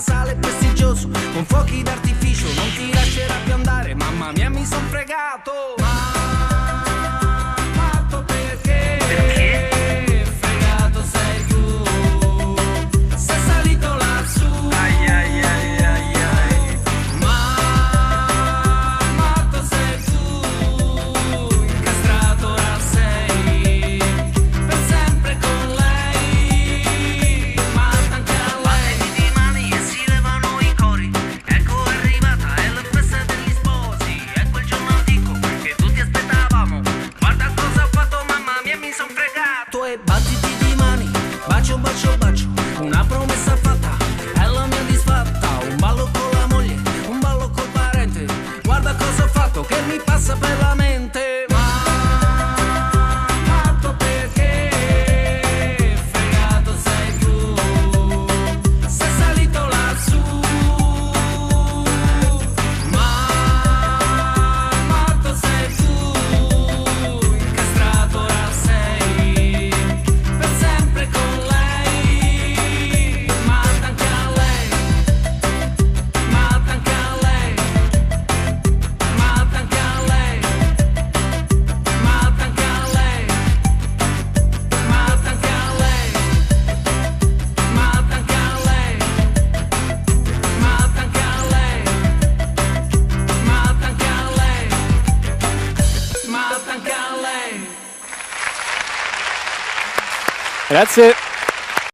casale prestigioso con fuochi d'artificio, non ti lascerà più andare, mamma mia mi son fregato. Matto perché? Fregato sei tu, sei salito lassù. Ai ai ai ai ai. Matto sei tu, incastrato ora sei, per sempre con lei. Matta anche a lei. Battiti di mani e si levano i cori. Ecco è arrivata, è la festa degli sposi. Ecco il giorno antico che tutti aspettavamo. Guarda cosa ho fatto, mamma mia mi son fregato. E battiti di mani, bacio bacio bacio, una promessa fatta è la mia disfatta. Un ballo con la moglie, un ballo col parente. Guarda cosa ho fatto che mi passa per la mente. Matto perché? Fregato sei tu, sei salito lassù. Matto sei tu, incastrato ora sei, per sempre con lei. Matta anche a lei, matta anche a lei, matta anche a lei, matta anche a lei, matta anche a lei, matta anche a lei, matta anche a lei, matta anche a lei, matta anche a lei. Grazie.